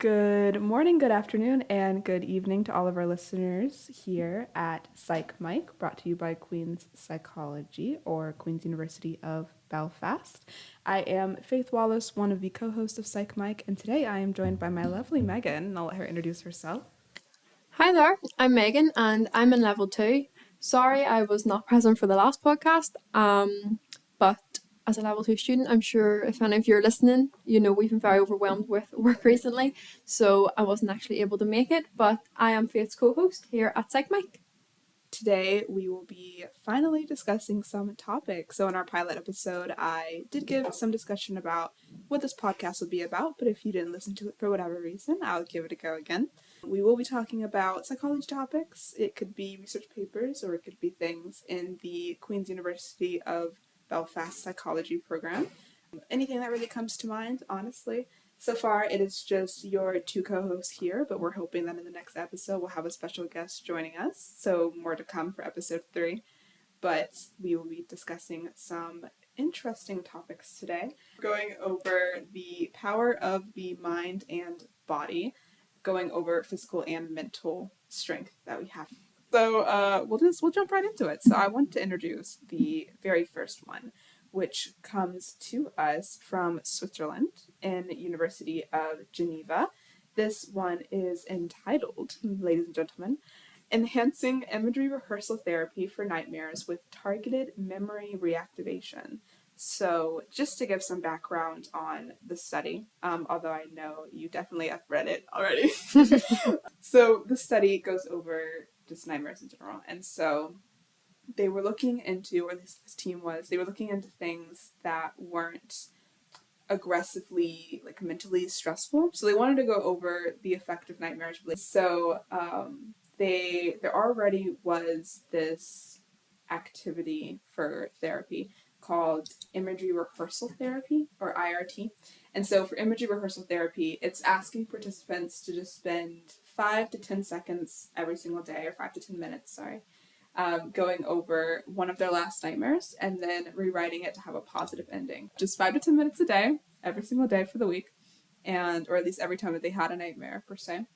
Good morning, good afternoon, and good evening to all of our listeners here at PsychMic, brought to you by Queen's Psychology or Queen's University of Belfast. I am Faith Wallace, one of the co-hosts of PsychMic, and today I am joined by my lovely Megan, and I'll let her introduce herself. Hi there, I'm Megan and I'm in level 2. Sorry I was not present for the last podcast, but as a level 2 student, I'm sure if any of you are listening, you know we've been very overwhelmed with work recently, so I wasn't actually able to make it, but I am Faith's co-host here at PsychMic. Today we will be finally discussing some topics. So in our pilot episode, I did give some discussion about what this podcast would be about, but if you didn't listen to it for whatever reason, I'll give it a go again. We will be talking about psychology topics. It could be research papers, or it could be things in the Queen's University of Belfast psychology program. Anything that really comes to mind, honestly. So far, it is just your two co-hosts here, but we're hoping that in the next episode we'll have a special guest joining us, so more to come for episode 3. But we will be discussing some interesting topics today. Going over the power of the mind and body, going over physical and mental strength that we have. So we'll jump right into it. So I want to introduce the very first one, which comes to us from Switzerland in the University of Geneva. This one is entitled, ladies and gentlemen, Enhancing Imagery Rehearsal Therapy for Nightmares with Targeted Memory Reactivation. So just to give some background on the study, although I know you definitely have read it already. So the study goes over just nightmares in general. And so they were looking into, or this team was, they were looking into things that weren't aggressively, like mentally stressful. So they wanted to go over the effect of nightmares. So there already was this activity for therapy called Imagery Rehearsal Therapy, or IRT. And so for Imagery Rehearsal Therapy, it's asking participants to just spend 5 to 10 seconds every single day, or 5 to 10 minutes, going over one of their last nightmares and then rewriting it to have a positive ending. Just 5 to 10 minutes a day, every single day for the week, or at least every time that they had a nightmare, per se.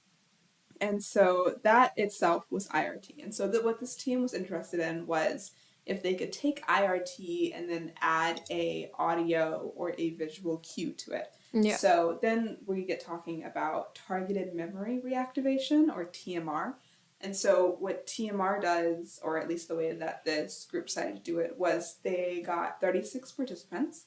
And so that itself was IRT. And so what this team was interested in was if they could take IRT and then add a audio or a visual cue to it. Yeah. So then we get talking about targeted memory reactivation, or TMR. And so what TMR does, or at least the way that this group decided to do it, was they got 36 participants.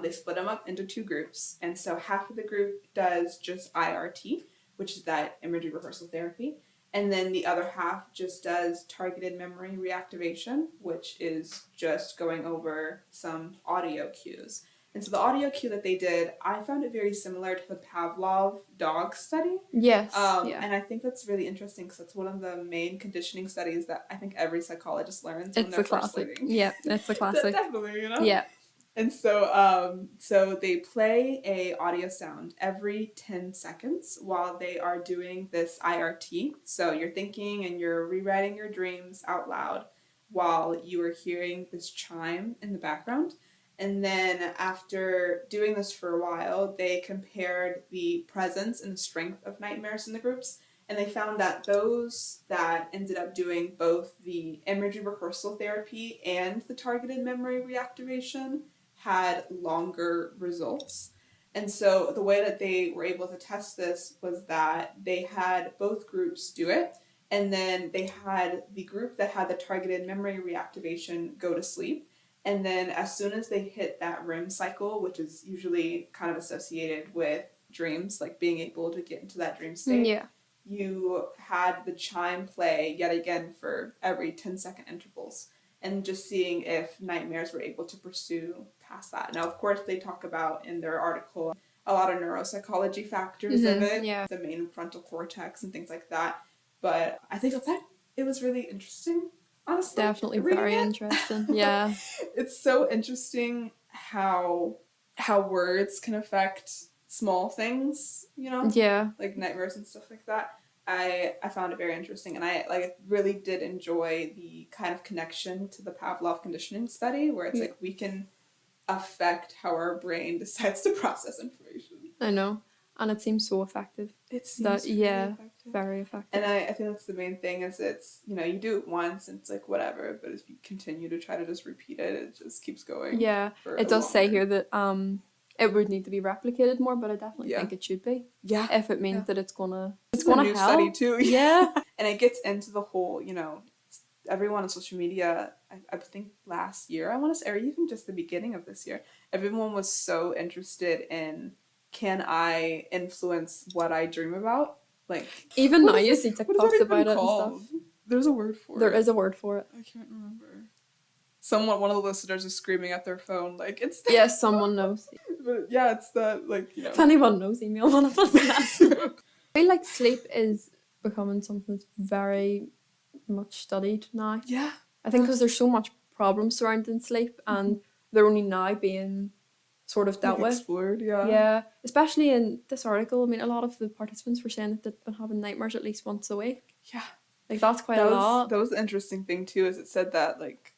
They split them up into 2 groups. And so half of the group does just IRT, which is that imagery rehearsal therapy. And then the other half just does targeted memory reactivation, which is just going over some audio cues. And so the audio cue that they did, I found it very similar to the Pavlov dog study. Yes. And I think that's really interesting because it's one of the main conditioning studies that I think every psychologist learns when they're first learning. Yeah, it's a classic. Definitely, you know? Yeah. And so they play a audio sound every 10 seconds while they are doing this IRT. So you're thinking and you're rewriting your dreams out loud while you are hearing this chime in the background. And then after doing this for a while, they compared the presence and the strength of nightmares in the groups. And they found that those that ended up doing both the imagery rehearsal therapy and the targeted memory reactivation had longer results. And so the way that they were able to test this was that they had both groups do it, and then they had the group that had the targeted memory reactivation go to sleep. And then as soon as they hit that REM cycle, which is usually kind of associated with dreams, like being able to get into that dream state, you had the chime play yet again for every 10-second intervals, and just seeing if nightmares were able to pursue past that. Now, of course, they talk about in their article a lot of neuropsychology factors of it, the main frontal cortex and things like that. But I think it was really interesting, honestly. Definitely very interesting. Yeah. It's so interesting how words can affect small things, you know? Yeah. Like nightmares and stuff like that. I found it very interesting, and I really did enjoy the kind of connection to the Pavlov conditioning study, where it's like we can affect how our brain decides to process information. I know. and it seems so effective. It seems effective. Very effective. And I think that's the main thing is it's, you do it once and it's like whatever, but if you continue to try to just repeat it, it just keeps going. Yeah, it does say here that it would need to be replicated more, but I definitely think it should be. Yeah. If it means that it's gonna new help. study too. Yeah. And it gets into the whole, everyone on social media, I think last year, I want to say, or even just the beginning of this year, everyone was so interested in, can I influence what I dream about? Like, even now you see TikToks about it called? and stuff. There's a word for it. There is a word for it. I can't remember. One of the listeners is screaming at their phone, like, it's... Yes, someone knows. But yeah, it's that, like, If anyone knows, email one of us. I feel like sleep is becoming something that's very much studied now. Yeah. I think because there's so much problem surrounding sleep, and they're only now being sort of dealt with. Explored, yeah. Yeah, especially in this article. I mean, a lot of the participants were saying that they've been having nightmares at least once a week. Yeah. Like, that's quite a lot. That was the interesting thing, too, is it said that, like,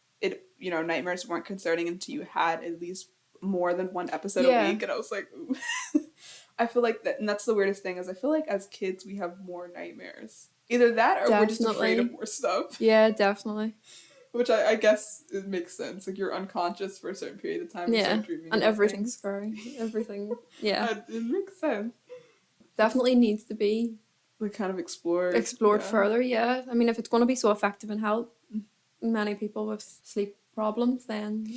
nightmares weren't concerning until you had at least more than one episode a week, and I was like, ooh. I feel like that, and that's the weirdest thing, is I feel like as kids we have more nightmares. Either that, or we're just afraid of more stuff. Yeah, definitely. Which I guess it makes sense. Like, you're unconscious for a certain period of time. Yeah, and everything's things. scary. Everything, yeah. It makes sense. Definitely needs to be like kind of explored further. Yeah, I mean, if it's going to be so effective and help many people with sleep problems, then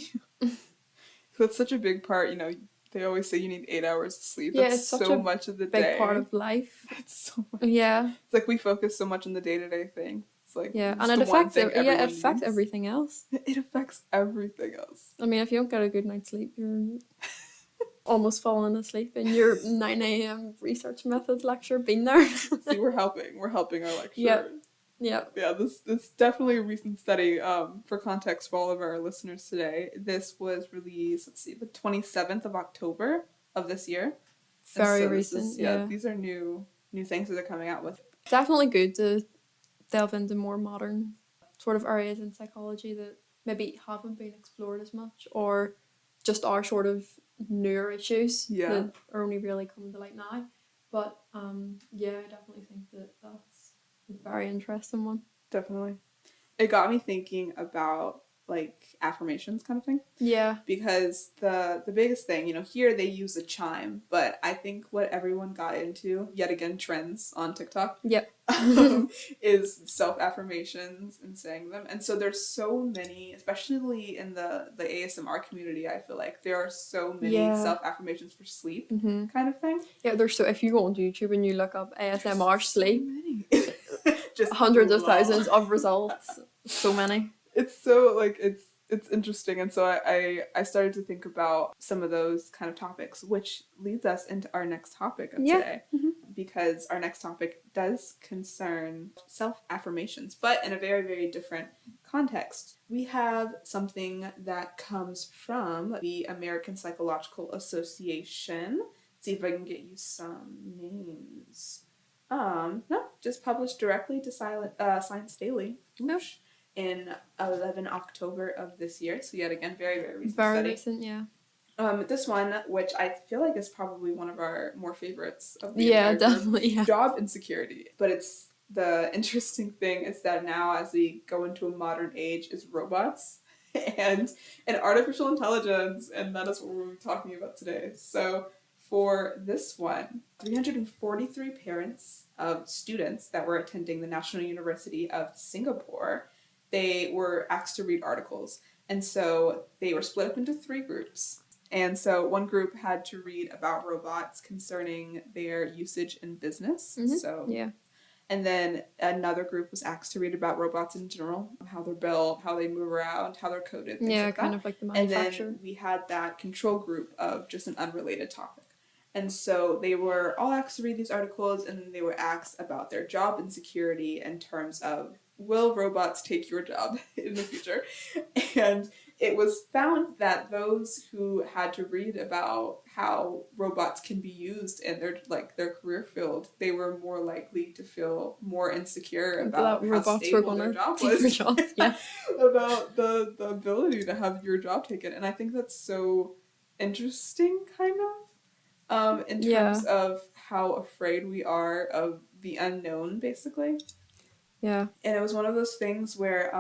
so it's such a big part. They always say you need 8 hours of sleep. Yeah, That's it's such so a much of the big day. part of life. It's so much. Yeah, it's like we focus so much on the day-to-day thing. It's like, and it affects everything else. It affects everything else. I mean, if you don't get a good night's sleep, you're almost falling asleep in your 9 a.m. research methods lecture. Been there. See, we're helping our lecture. Yeah. This definitely a recent study. For context for all of our listeners today, this was released, the 27th of October of this year. Very recent. These are new things that they're coming out with. Definitely good to delve into more modern sort of areas in psychology that maybe haven't been explored as much, or just are sort of newer issues that are only really coming to light now. But I definitely think that's a very interesting one. Definitely. It got me thinking about like affirmations kind of thing. Yeah. Because the biggest thing, here they use a chime, but I think what everyone got into, yet again trends on TikTok, is self-affirmations and saying them. And so there's so many, especially in the ASMR community, I feel like there are so many self-affirmations for sleep kind of thing. Yeah, there's if you go on YouTube and you look up ASMR sleep, so just hundreds of thousands of results. So many. It's so it's interesting, and so I started to think about some of those kind of topics, which leads us into our next topic of today, because our next topic does concern self-affirmations, but in a very, very different context. We have something that comes from the American Psychological Association. Let's see if I can get you some names. No, just published directly to Science Daily. Oosh. In 11 October of this year. So yet again, very, very recent study. Very recent, yeah. This one, which I feel like is probably one of our more favorites of the entire definitely, group, job insecurity. But it's the interesting thing is that now as we go into a modern age is robots and artificial intelligence, and that is what we'll be talking about today. So for this one, 343 parents of students that were attending the National University of Singapore, they were asked to read articles. And so they were split up into 3 groups. And so one group had to read about robots concerning their usage in business. And then another group was asked to read about robots in general, how they're built, how they move around, how they're coded, things like kind that. of like the manufacturer. And then we had that control group of just an unrelated topic. And so they were all asked to read these articles, and then they were asked about their job insecurity in terms of, will robots take your job in the future? And it was found that those who had to read about how robots can be used in their career field, they were more likely to feel more insecure about how stable their job was. About the ability to have your job taken. And I think that's so interesting, kind of. in Yeah. terms of how afraid we are of the unknown, basically. Yeah. And it was one of those things where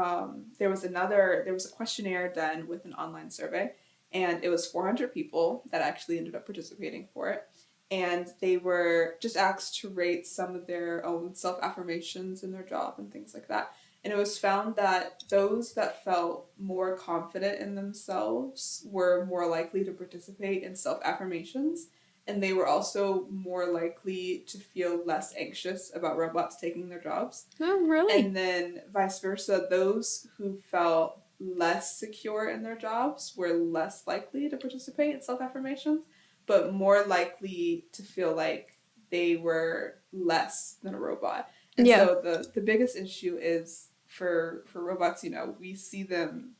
there was a questionnaire done with an online survey, and it was 400 people that actually ended up participating for it. And they were just asked to rate some of their own self-affirmations in their job and things like that. And it was found that those that felt more confident in themselves were more likely to participate in self-affirmations, and they were also more likely to feel less anxious about robots taking their jobs. Oh, really? And then vice versa, those who felt less secure in their jobs were less likely to participate in self-affirmations, but more likely to feel like they were less than a robot. And Yeah. so the biggest issue is for robots, we see them,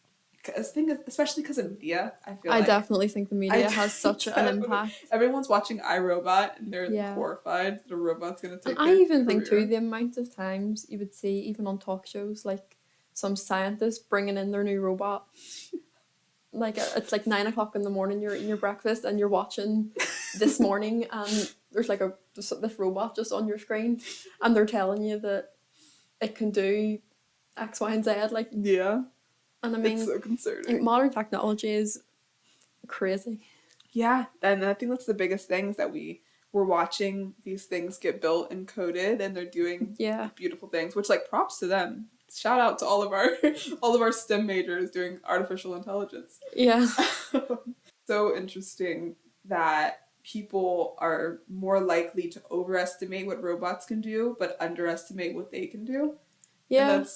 especially because of media, I definitely think the media has such an impact. Everyone's watching iRobot and they're Yeah. horrified that a robot's going to take And I their even think career. too, the amount of times you would see, even on talk shows, like some scientists bringing in their new robot. Like it's like 9 o'clock in the morning, you're eating your breakfast and you're watching This Morning, and there's like this robot just on your screen, and they're telling you that it can do X, Y, and Z. Like, Yeah. and I mean, It's so concerning. modern technology is crazy. Yeah, and I think that's the biggest thing, is that we're watching these things get built and coded, and they're doing beautiful things, which, like, props to them. Shout out to all of our STEM majors doing artificial intelligence. Yeah. So interesting that people are more likely to overestimate what robots can do, but underestimate what they can do. Yeah. And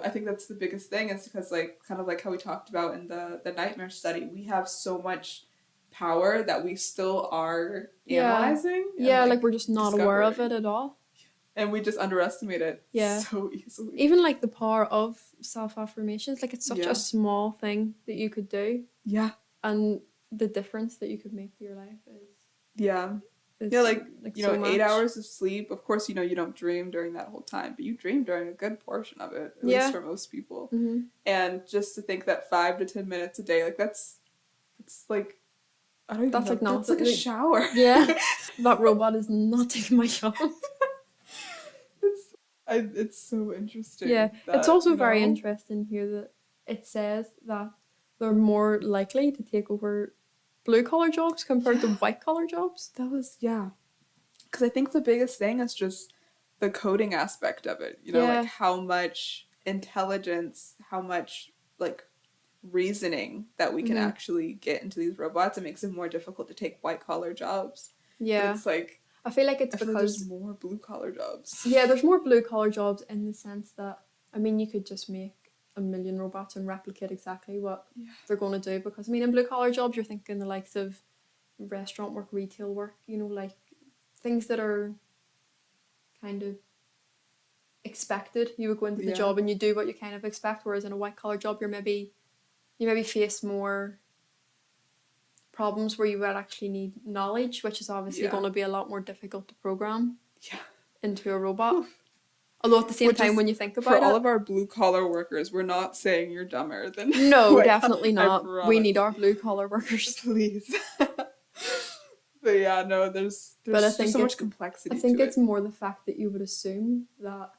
I think that's the biggest thing, is because, like, kind of like how we talked about in the nightmare study, we have so much power that we still are analyzing. Yeah, like we're just not aware of it at all. And we just underestimate it so easily. Even like the power of self-affirmations, like it's such a small thing that you could do. Yeah. And the difference that you could make to your life is... Yeah. Yeah, like so 8 hours of sleep. Of course, you don't dream during that whole time, but you dream during a good portion of it, at least for most people. Mm-hmm. And just to think that 5 to 10 minutes a day, like that's like, I don't even know. Like That's like a shower. Yeah. That robot is not taking my job. It's so interesting. Yeah. It's also very interesting here that it says that they're more likely to take over blue-collar jobs compared to white-collar jobs. That was, because I think the biggest thing is just the coding aspect of it. Like how much intelligence, how much, like, reasoning that we can actually get into these robots. It makes it more difficult to take white-collar jobs. Yeah. But it's like, I feel like it's because there's more blue-collar jobs. Yeah, there's more blue-collar jobs in the sense that, I mean, you could just make 1 million robots and replicate exactly what they're going to do, because I mean, in blue-collar jobs you're thinking the likes of restaurant work, retail work, like things that are kind of expected. You would go into the job and you do what you kind of expect, whereas in a white-collar job you maybe face more problems where you would actually need knowledge, which is obviously going to be a lot more difficult to program into a robot. Although at the same time, when you think about it... For all of our blue-collar workers, we're not saying you're dumber than... No, definitely not. We need our blue-collar workers. Please. But yeah, no, there's so much complexity to it. I think it's more the fact that you would assume that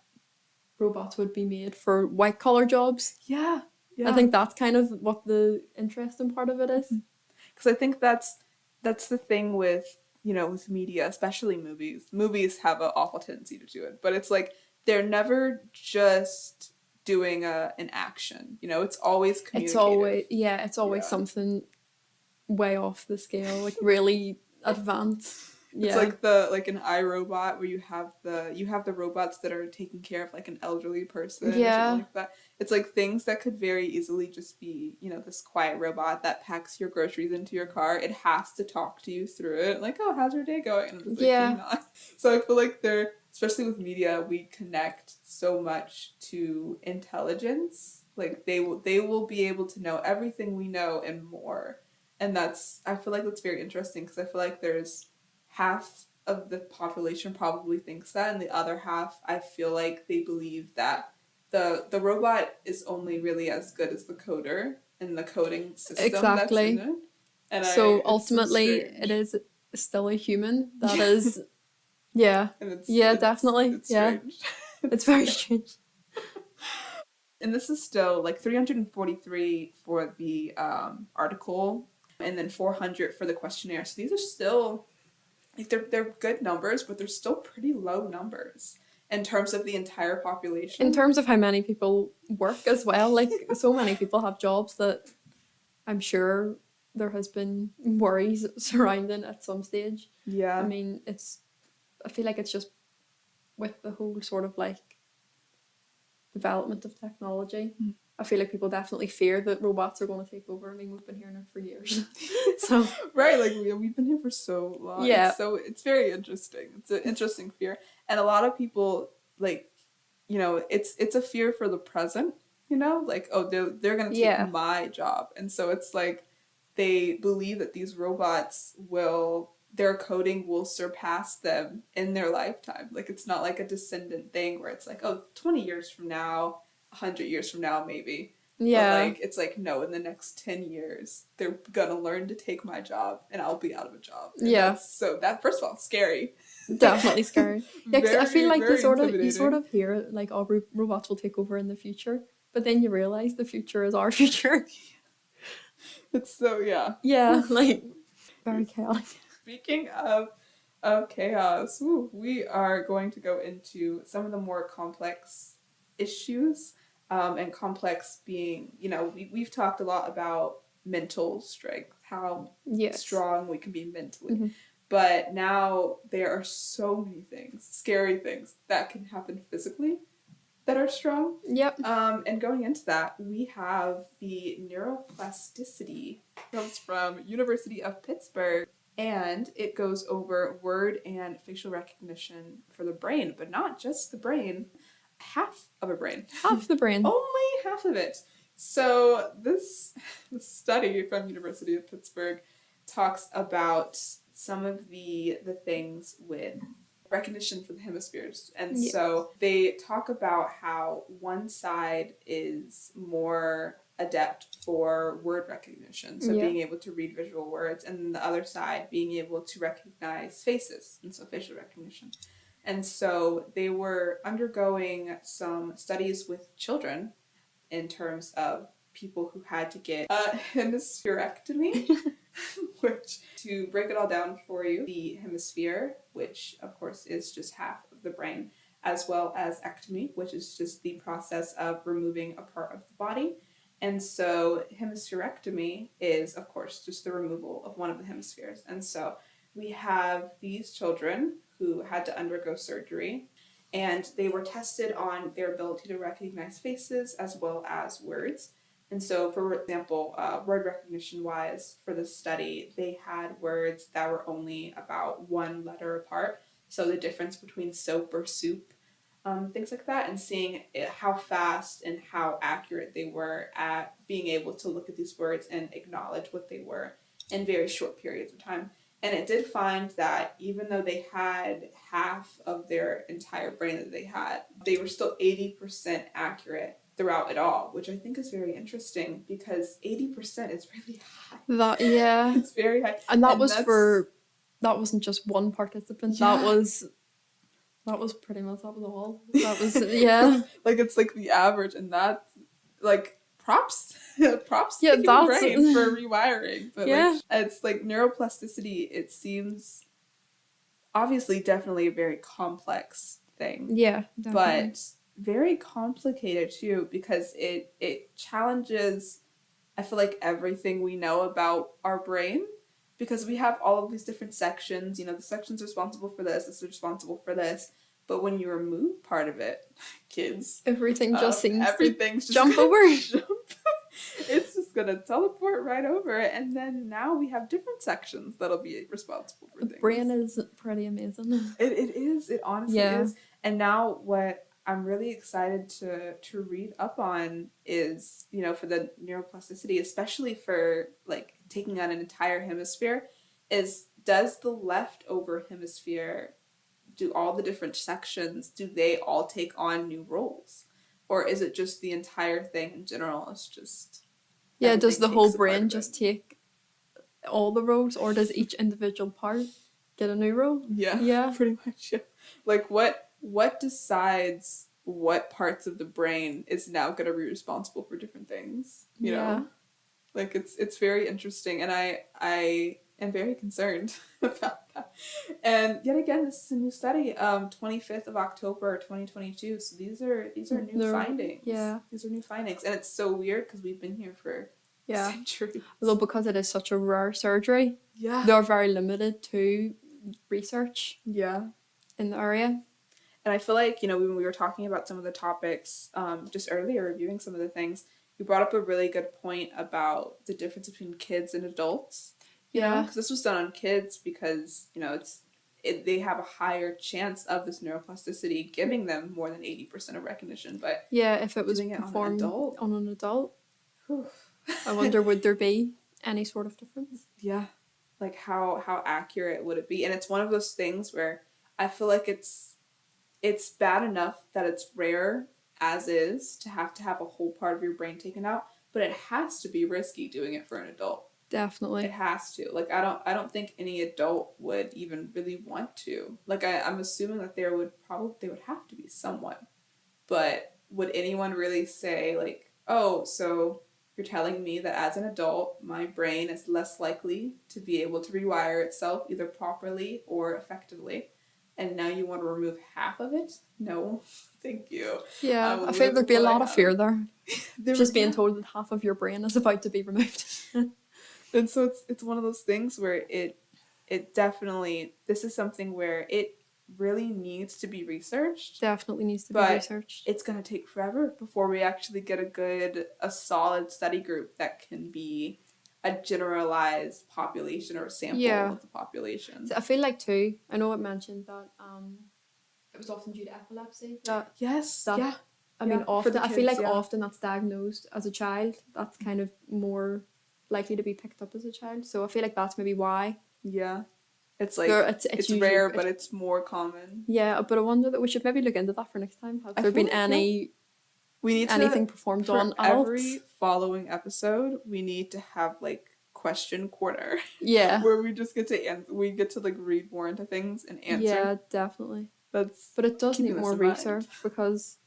robots would be made for white-collar jobs. Yeah. I think that's kind of what the interesting part of it is. Because I think that's the thing with, with media, especially movies. Movies have an awful tendency to do it, but it's like, they're never just doing an action. It's always communicative. It's always something way off the scale, like really advanced. It's like an iRobot, where you have the robots that are taking care of like an elderly person or something like that. It's like things that could very easily just be, this quiet robot that packs your groceries into your car. It has to talk to you through it, like, oh, how's your day going? And I'm just like, can you not? So I feel like especially with media, we connect so much to intelligence. Like they will be able to know everything we know and more. And I feel like that's very interesting, because I feel like there's half of the population probably thinks that, and the other half, I feel like they believe that the robot is only really as good as the coder and the coding system that's in it. And so ultimately, it is still a human that is, yeah, And it's definitely, it's strange. It's very strange. And this is still like 343 for the article, and then 400 for the questionnaire. So these are still, like, they're good numbers, but they're still pretty low numbers in terms of the entire population. In terms of how many people work as well, like, so many people have jobs that I'm sure there has been worries surrounding at some stage. Yeah. I mean, I feel like it's just with the whole sort of like development of technology. I feel like people definitely fear that robots are going to take over. I mean, we've been hearing it for years. So right, like we've been here for so long. Yeah. It's very interesting. It's an interesting fear. And a lot of people, like, you know, it's a fear for the present, you know, like, oh, they're going to take my job. And so it's like they believe that these robots their coding will surpass them in their lifetime. Like, it's not like a descendant thing where it's like, oh, 20 years from now, 100 years from now, maybe. Yeah. But like, it's like, no, in the next 10 years, they're gonna learn to take my job and I'll be out of a job. And that, first of all, scary. Definitely scary. Yeah, 'cause I feel like you sort of hear like, oh, robots will take over in the future, but then you realize the future is our future. It's so, yeah. Yeah, like, very chaotic. Speaking of chaos, we are going to go into some of the more complex issues, and complex being, you know, we've talked a lot about mental strength, how strong we can be mentally. But now there are so many things, scary things, that can happen physically that are strong. Yep. And going into that, we have the neuroplasticity. It comes from University of Pittsburgh. And it goes over word and facial recognition for the brain, but not just the brain, half of a brain. Half the brain. Only half of it. So this study from University of Pittsburgh talks about some of the things with recognition for the hemispheres. And so they talk about how one side is more adept for word recognition, so being able to read visual words, and then the other side being able to recognize faces, and so facial recognition. And so they were undergoing some studies with children in terms of people who had to get a hemispherectomy, which, to break it all down for you, the hemisphere, which of course is just half of the brain, as well as ectomy, which is just the process of removing a part of the body. And so hemispherectomy is, of course, just the removal of one of the hemispheres. And so we have these children who had to undergo surgery, and they were tested on their ability to recognize faces as well as words. And so, for example, word recognition-wise, for this study, they had words that were only about one letter apart. So the difference between soap or soup, things like that, and seeing how fast and how accurate they were at being able to look at these words and acknowledge what they were in very short periods of time. And it did find that even though they had half of their entire brain that they were still 80% accurate throughout it all, which I think is very interesting because 80% is really high. It's very high. And that wasn't just one participant. That was pretty much, that was all. That was, like, it's like the average, and that's like props to the brain for rewiring. But like, it's like neuroplasticity, it seems obviously definitely a very complex thing. Yeah, definitely. But very complicated too, because it challenges, I feel like, everything we know about our brain, because we have all of these different sections. You know, the section's responsible for this is responsible for this. But when you remove part of it, kids, everything just seems everything's to jump over. It's just gonna teleport right over it, and then now we have different sections that'll be responsible for things. The brain is pretty amazing. It is. It honestly is. And now what I'm really excited to read up on is, you know, for the neuroplasticity, especially for like taking on an entire hemisphere, is, does the leftover hemisphere, do all the different sections, do they all take on new roles? Or is it just the entire thing in general is just... Yeah, does the whole brain just take all the roles, or does each individual part get a new role. Yeah. Pretty much. Yeah. Like what decides what parts of the brain is now going to be responsible for different things, you know? Like it's very interesting, and I am very concerned about that. And yet again, this is a new study, 25th of October 2022. So these are new findings. Yeah. These are new findings, and it's so weird because we've been here for centuries. Although because it is such a rare surgery, Yeah, they're very limited to research. Yeah. In the area. And I feel like, you know, when we were talking about some of the topics just earlier, reviewing some of the things, you brought up a really good point about the difference between kids and adults. You know, because this was done on kids because, you know, they have a higher chance of this neuroplasticity giving them more than 80% of recognition. But if it was performed on an adult, I wonder would there be any sort of difference? Yeah. Like how accurate would it be? And it's one of those things where I feel like it's bad enough that it's rare as is to have a whole part of your brain taken out, but it has to be risky doing it for an adult. Definitely. It has to. Like I don't think any adult would even really want to. Like I'm assuming that there would have to be someone. But would anyone really say like, "Oh, so you're telling me that as an adult, my brain is less likely to be able to rewire itself either properly or effectively, and now you want to remove half of it?" No, thank you. Yeah, I feel there'd be a lot of fear there. Just being told that half of your brain is about to be removed. And so it's one of those things where it definitely, this is something where it really needs to be researched. Definitely needs to be researched. It's going to take forever before we actually get a solid study group that can be a generalized population or a sample of the population. So I feel like too, I know it mentioned that it was often due to epilepsy. I mean, often kids, I feel like often that's diagnosed as a child. That's kind of more likely to be picked up as a child. So I feel like that's maybe why. Yeah. It's like it's rare, but it's more common. Yeah, but I wonder that we should maybe look into that for next time. Has there been anything performed on adults? Every following episode, we need to have like question corner. Yeah. Where we just get to like read more into things and answer. Yeah, definitely. But it does need more research because,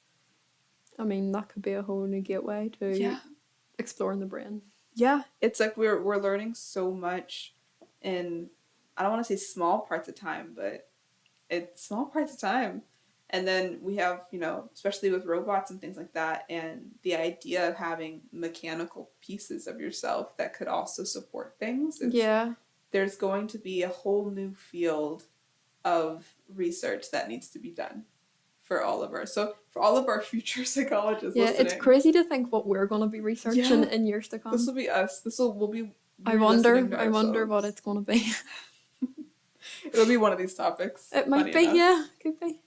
I mean, that could be a whole new gateway to exploring the brain. Yeah, it's like we're learning so much in, I don't want to say small parts of time, but it's small parts of time. And then we have, you know, especially with robots and things like that, and the idea of having mechanical pieces of yourself that could also support things. There's going to be a whole new field of research that needs to be done for all of our future psychologists listening. It's crazy to think what we're going to be researching in years to come. This will be us. We'll be I wonder what it's going to be. It'll be one of these topics. It might be, yeah. Could be.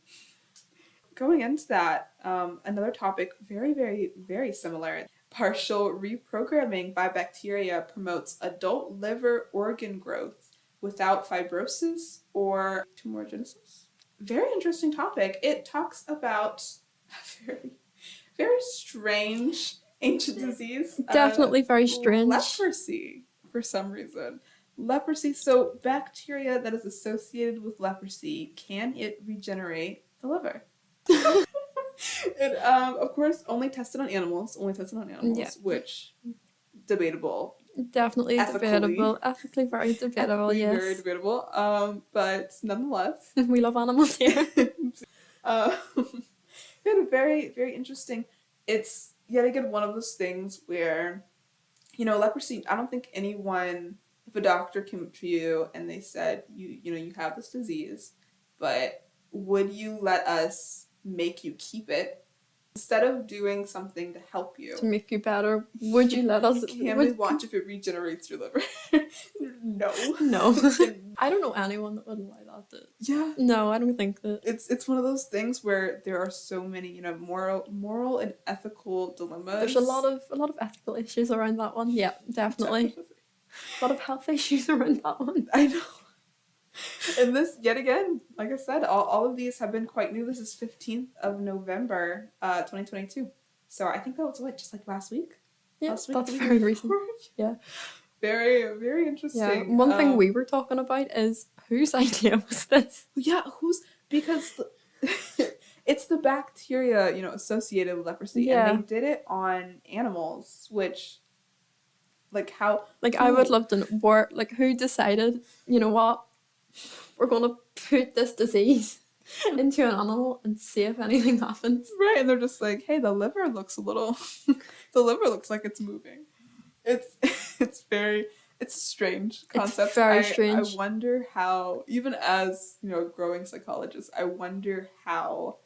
Going into that, another topic very, very, very similar. Partial reprogramming by bacteria promotes adult liver organ growth without fibrosis or tumorigenesis. Very interesting topic. It talks about a very, very strange ancient disease. Definitely very strange. Leprosy, for some reason. Leprosy. So bacteria that is associated with leprosy, can it regenerate the liver? It, of course, only tested on animals, which debatable. Definitely debatable. Ethically very debatable, yes. Very debatable. But nonetheless. We love animals here. Very, very interesting. It's yet again one of those things where, you know, leprosy, I don't think anyone, if a doctor came up to you and they said, you have this disease, but would you let us make you keep it? Instead of doing something to help you. To make you better, would you let us? Can we watch if it regenerates your liver? No. I don't know anyone that would allow that. Yeah. No, I don't think that. It's one of those things where there are so many, you know, moral and ethical dilemmas. There's a lot of ethical issues around that one. Yeah, definitely. A lot of health issues around that one. I know. And this, yet again, like I said, all of these have been quite new. This is 15th of November, 2022. So I think that was just like last week? Yeah, that's very recent. Yeah. Very, very interesting. Yeah. One thing we were talking about is whose idea was this? Yeah, because it's the bacteria, associated with leprosy, and they did it on animals, which, like, how... Like, I would love to know who decided, you know what, we're going to put this disease into an animal and see if anything happens. Right, and they're just like, hey, the liver looks like it's moving. It's a strange concept. It's very strange. I wonder how, even as, growing psychologist, I wonder how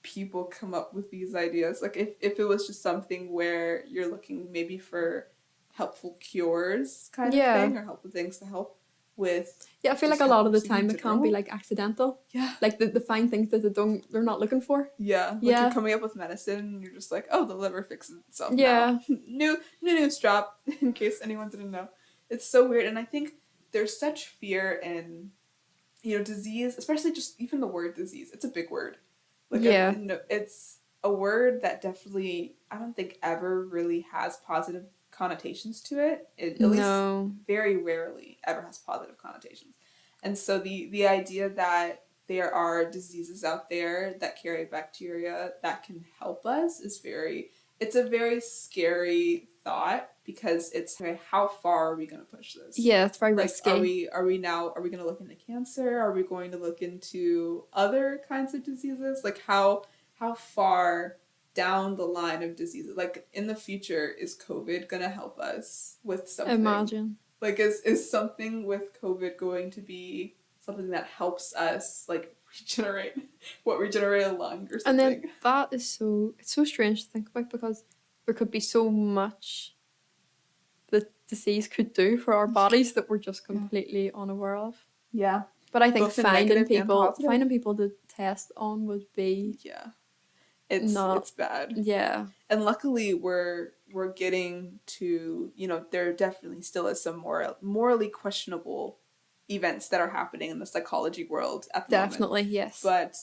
people come up with these ideas. Like, if it was just something where you're looking maybe for helpful cures kind of thing, or helpful things to help with... Yeah, I feel like a lot of the time it can be like accidental. Yeah. Like the find things that they're not looking for. Yeah. Like you're coming up with medicine and you're just like, oh, the liver fixes itself now. New news drop, in case anyone didn't know. It's so weird. And I think there's such fear in, disease, especially just even the word disease. It's a big word. Like, it's a word that definitely, I don't think ever really has positive connotations to it. At least very rarely ever has positive connotations. And so the idea that there are diseases out there that carry bacteria that can help us it's a very scary thought, because it's how far are we going to push this? Yeah, it's very risky. Are we going to look into cancer? Are we going to look into other kinds of diseases? Like how far down the line of diseases, like in the future, is COVID gonna help us with something? Imagine. Like, is something with COVID going to be something that helps us, like, regenerate a lung or something? And then that is it's so strange to think about, because there could be so much that disease could do for our bodies that we're just completely unaware of. Yeah. But I think finding people to test on would be... Yeah. It's bad. Yeah. And luckily we're getting to, there definitely still is some morally questionable events that are happening in the psychology world at the moment. Definitely, yes. But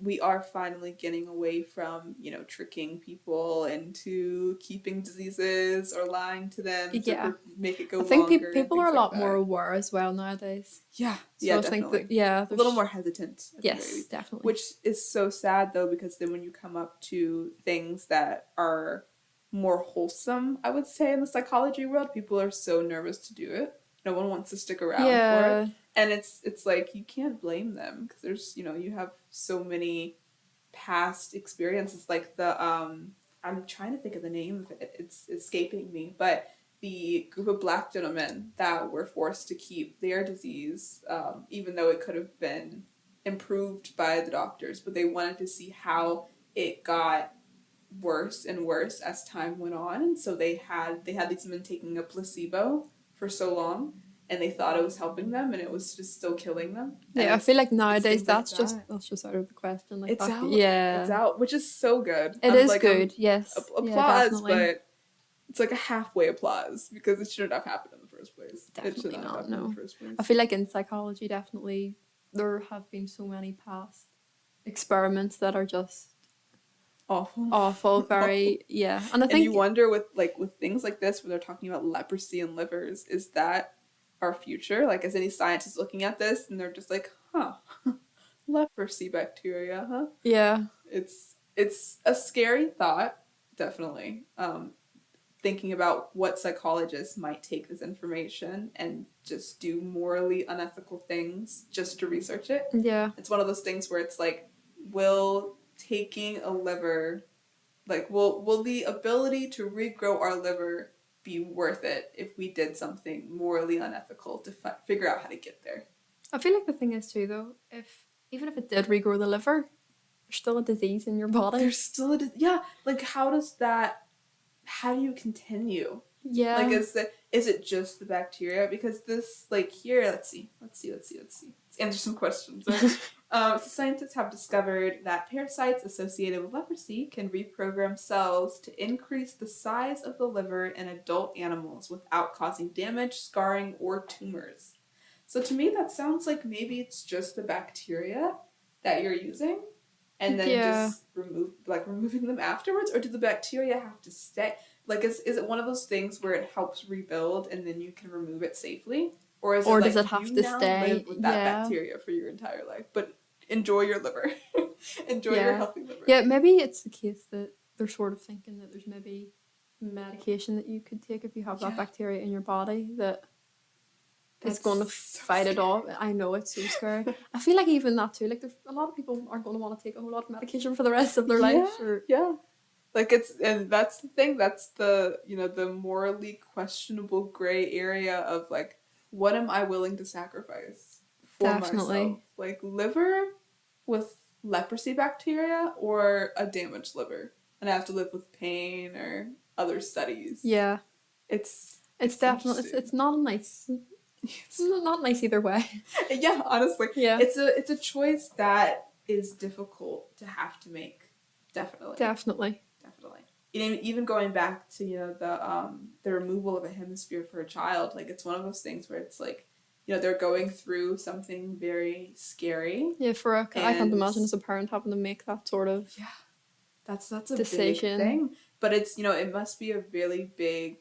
we are finally getting away from, tricking people into keeping diseases or lying to them to make it go longer. I think people are a lot more aware as well nowadays. Yeah, so yeah, I definitely. think that, a little more hesitant. Yes, definitely. Which is so sad, though, because then when you come up to things that are more wholesome, I would say, in the psychology world, people are so nervous to do it. No one wants to stick around for it. And it's like, you can't blame them, because there's, you have so many past experiences, like the, I'm trying to think of the name of it, it's escaping me, but the group of Black gentlemen that were forced to keep their disease, even though it could have been improved by the doctors, but they wanted to see how it got worse and worse as time went on, and so they had these men taking a placebo for so long, and they thought it was helping them, and it was just still killing them. Yeah, I feel like nowadays that's just out of the question. Like, it's out. Yeah, it's out, which is so good. It is good. Yes, applause, but it's like a halfway applause, because it shouldn't have happened in the first place. Definitely it should not have happened in the first place. I feel like in psychology, definitely there have been so many past experiments that are just awful, very awful. And I think you wonder with things like this, where they're talking about leprosy and livers, is that our future? Like, is any scientist looking at this and they're just like, leprosy bacteria, huh? Yeah. It's a scary thought, definitely. Thinking about what psychologists might take this information and just do morally unethical things just to research it. Yeah. It's one of those things where it's like, will taking a liver, will the ability to regrow our liver be worth it if we did something morally unethical to figure out how to get there? I feel like the thing is too, though, even if it did regrow the liver, there's still a disease in your body. There's still like, how do you continue? Yeah. Like, is it just the bacteria? Because this, here, let's see. Let's answer some questions. So scientists have discovered that parasites associated with leprosy can reprogram cells to increase the size of the liver in adult animals without causing damage, scarring, or tumors. So to me, that sounds like maybe it's just the bacteria that you're using, and then just removing them afterwards, or do the bacteria have to stay? Like, is it one of those things where it helps rebuild and then you can remove it safely? Or is Or it does like it have you to now stay? live with that Yeah. bacteria for your entire life, but enjoy your liver. Enjoy your Yeah. healthy liver. Yeah, maybe it's the case that they're sort of thinking that there's maybe medication that you could take if you have that bacteria in your body that is going to fight it off. I know, it's so scary. I feel like even that too, like there's a lot of people aren't going to want to take a whole lot of medication for the rest of their life. Or Yeah. Like and that's the thing, that's the, the morally questionable gray area of like, what am I willing to sacrifice for Definitely. myself? Like liver with leprosy bacteria or a damaged liver, and I have to live with pain or other studies. Yeah. It's definitely, it's not a nice, it's not nice either way. Yeah, honestly. Yeah. It's a choice that is difficult to have to make. Definitely. Even going back to the removal of a hemisphere for a child, like it's one of those things where it's like, they're going through something very scary. Yeah, I can't imagine as a parent having to make that sort of that's a decision. big thing. But it's it must be a really big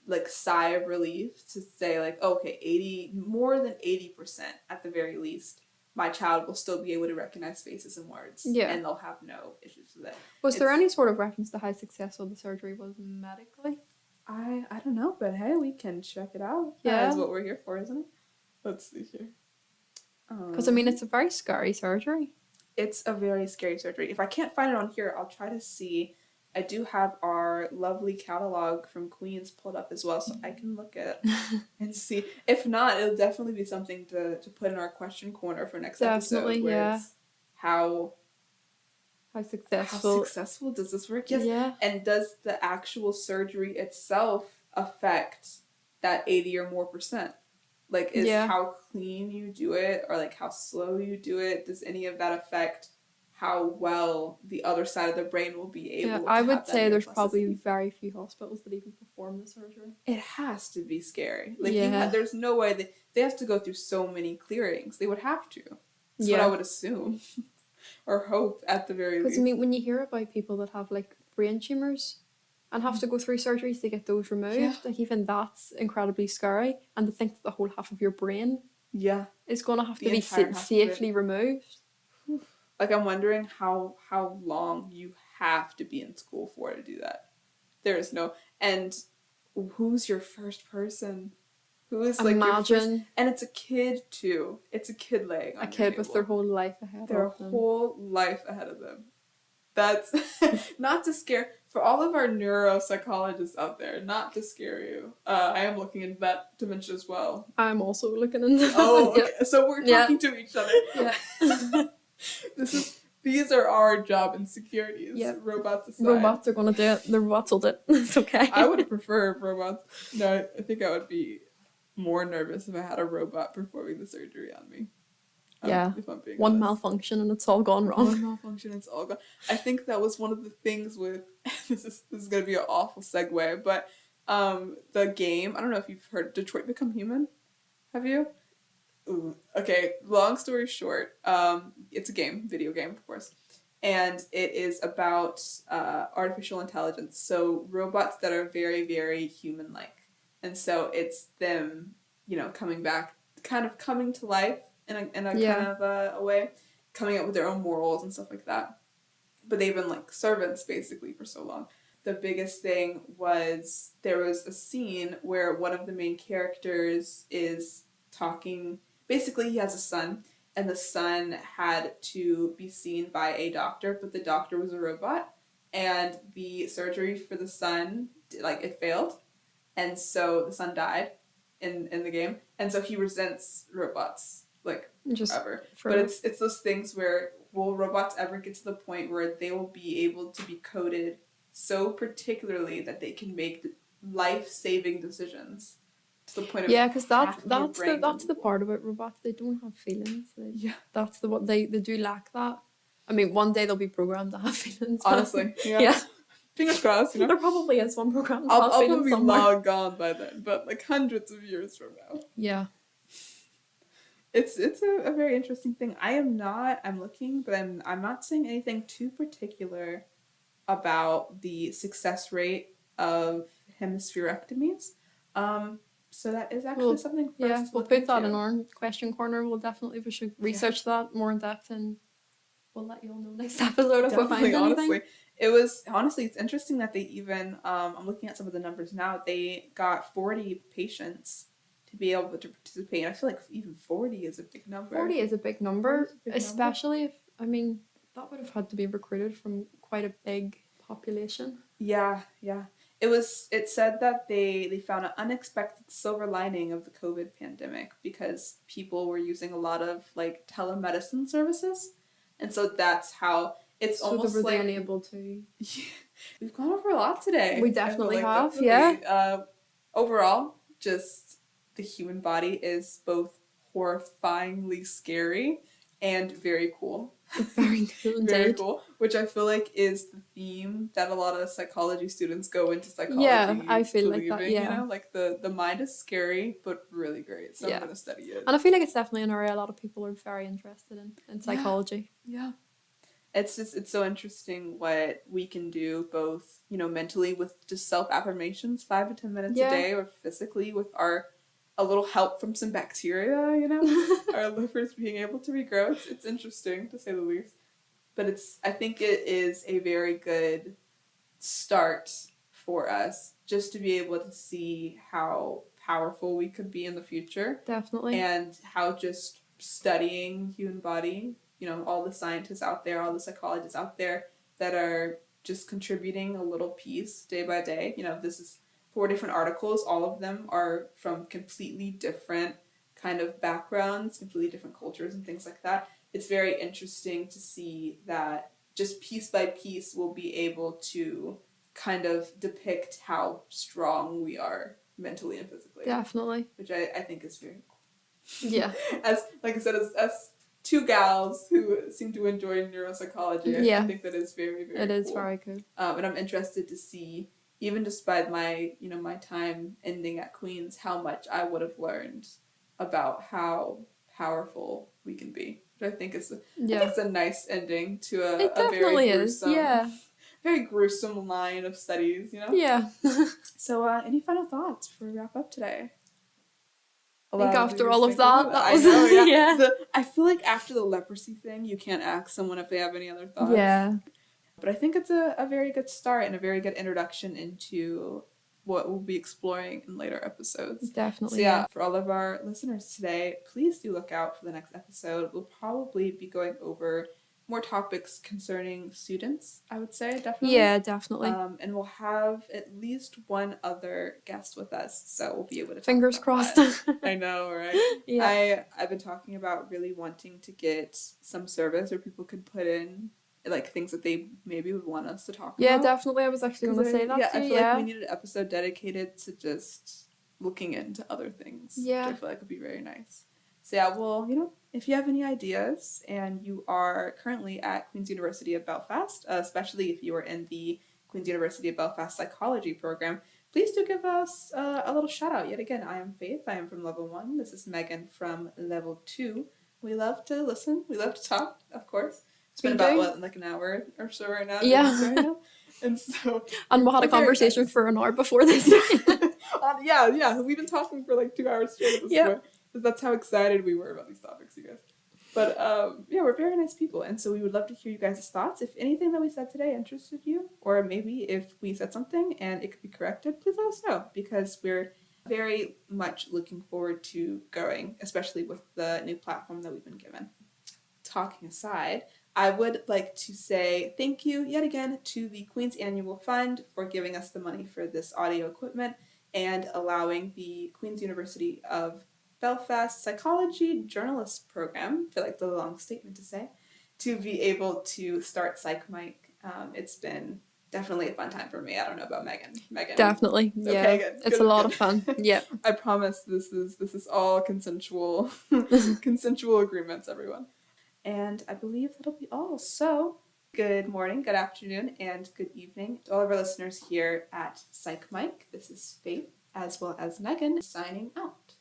like sigh of relief to say like, okay, more than 80% at the very least, my child will still be able to recognize faces and words, and they'll have no issues with it. Was there any sort of reference to how successful the surgery was medically? I don't know, but hey, we can check it out. Yeah, that's what we're here for, isn't it? Let's see here. Because I mean, it's a very scary surgery. It's a very scary surgery. If I can't find it on here, I'll try to see. I do have our lovely catalog from Queens pulled up as well, so I can look at it and see. If not, it'll definitely be something to put in our question corner for next episode. Where it's how successful does this work? Yes. Yeah. And does the actual surgery itself affect that 80 or more %? Like, is how clean you do it or like how slow you do it? Does any of that affect how well the other side of the brain will be able to I would say there's probably very few hospitals that even perform the surgery. It has to be scary. Like, there's no way they have to go through so many clearings. They would have to. That's what I would assume. Or hope, at the very least. Because, I mean, when you hear about people that have, like, brain tumours and have to go through surgeries to get those removed, like, even that's incredibly scary. And to think that the whole half of your brain is going to have to be safely removed. Like, I'm wondering how long you have to be in school for to do that. There is no... And who's your first person? Who is, like, your first... And it's a kid, too. It's a kid laying on a kid with their whole life ahead of them. Their whole life ahead of them. That's... Not to scare... For all of our neuropsychologists out there, not to scare you. I am looking into that dimension as well. I'm also looking into that. Oh, okay. So we're talking to each other. Yeah. These are our job insecurities. Yeah. Robots aside. Robots are going to do it. The robots will do it. It's okay. I would prefer robots. No, I think I would be more nervous if I had a robot performing the surgery on me. If I'm being honest. Malfunction and it's all gone wrong. One malfunction, it's all gone. I think that was one of the things with... this is going to be an awful segue, but the game... I don't know if you've heard Detroit Become Human. Have you? Ooh, okay, long story short, it's a video game, of course, and it is about artificial intelligence, so robots that are very, very human-like, and so it's them, coming back, kind of coming to life in a kind of a way, coming up with their own morals and stuff like that, but they've been like servants, basically, for so long. The biggest thing was, there was a scene where one of the main characters is talking... Basically, he has a son, and the son had to be seen by a doctor, but the doctor was a robot, and the surgery for the son, it failed, and so the son died in the game, and so he resents robots, forever. But it's those things where, will robots ever get to the point where they will be able to be coded so particularly that they can make life-saving decisions? To the point of because that's the part about robots. They don't have feelings. That's they do lack that. I mean, one day they'll be programmed to have feelings. Honestly, yeah. Fingers crossed. There probably is one program. I'll probably be long gone by then, but like hundreds of years from now. Yeah. It's a very interesting thing. I'm looking, but I'm not saying anything too particular about the success rate of hemispherectomies. So that is actually something for us to we'll look put that into. in our question corner. We should research that more in depth, and we'll let you all know next episode if we find anything. Honestly. It's interesting that they even, I'm looking at some of the numbers now, they got 40 patients to be able to participate. And I feel like even 40 is a big number. 40 is a big number, especially if, that would have had to be recruited from quite a big population. Yeah. It said that they found an unexpected silver lining of the COVID pandemic because people were using a lot of like telemedicine services. And so that's how it's so almost they were like unable to. We've gone over a lot today. We definitely have, yeah. Overall, just the human body is both horrifyingly scary and very cool. Very cool indeed. Very cool, which I feel like is the theme that a lot of psychology students go into psychology. Yeah, I feel believing, like that, yeah. You know, like the mind is scary, but really great, so I'm going to study it. And I feel like it's definitely an area a lot of people are very interested in psychology. Yeah. It's so interesting what we can do both, you know, mentally with just self-affirmations 5 to 10 minutes a day, or physically with a little help from some bacteria, you know, our livers being able to regrow. It's interesting to say the least. But I think it is a very good start for us just to be able to see how powerful we could be in the future. Definitely. And how just studying human body, you know, all the scientists out there, all the psychologists out there that are just contributing a little piece day by day. You know, this is 4 different articles. All of them are from completely different kind of backgrounds, completely different cultures and things like that. It's very interesting to see that just piece by piece we'll be able to kind of depict how strong we are mentally and physically. Definitely. Which I think is very cool. Yeah. As like I said, as 2 gals who seem to enjoy neuropsychology, I think that is very, very cool. It is very cool. And I'm interested to see, even just by my time ending at Queen's, how much I would have learned about how powerful we can be. Which I think is a nice ending to a very gruesome, very gruesome line of studies, you know? Yeah. So any final thoughts before we wrap up today? I think after all of that was... I know, yeah. I feel like after the leprosy thing, you can't ask someone if they have any other thoughts. Yeah. But I think it's a very good start and a very good introduction into what we'll be exploring in later episodes. Definitely. So yeah, for all of our listeners today, please do look out for the next episode. We'll probably be going over more topics concerning students, I would say, definitely. Yeah, definitely. And we'll have at least one other guest with us, so we'll be able to talk Fingers about crossed. that. I know, right? Yeah. I've been talking about really wanting to get some service where people could put in like things that they maybe would want us to talk about. Yeah, definitely. I was actually going to say that too. I feel like we needed an episode dedicated to just looking into other things. Yeah. Which I feel like would be very nice. So yeah, well, you know, if you have any ideas and you are currently at Queen's University of Belfast, especially if you are in the Queen's University of Belfast psychology program, please do give us a little shout out. Yet again, I am Faith. I am from level 1. This is Megan from level 2. We love to listen. We love to talk, of course. It's been about, like an hour or so right now? Yeah. And so... And we had a conversation for an hour before this. Yeah. We've been talking for like 2 hours straight at this point. That's how excited we were about these topics, you guys. But, we're very nice people, and so we would love to hear you guys' thoughts. If anything that we said today interested you, or maybe if we said something and it could be corrected, please let us know, because we're very much looking forward to going, especially with the new platform that we've been given. Talking aside, I would like to say thank you yet again to the Queen's Annual Fund for giving us the money for this audio equipment and allowing the Queen's University of Belfast Psychology Journalist Program, I feel like the long statement to say, to be able to start PsychMic. It's been definitely a fun time for me. I don't know about Megan. Definitely. Yeah. Okay, good. It's a lot of fun. Yeah. I promise this is all consensual consensual agreements, everyone. And I believe that'll be all. So, good morning, good afternoon, and good evening to all of our listeners here at PsychMic. This is Faith, as well as Megan, signing out.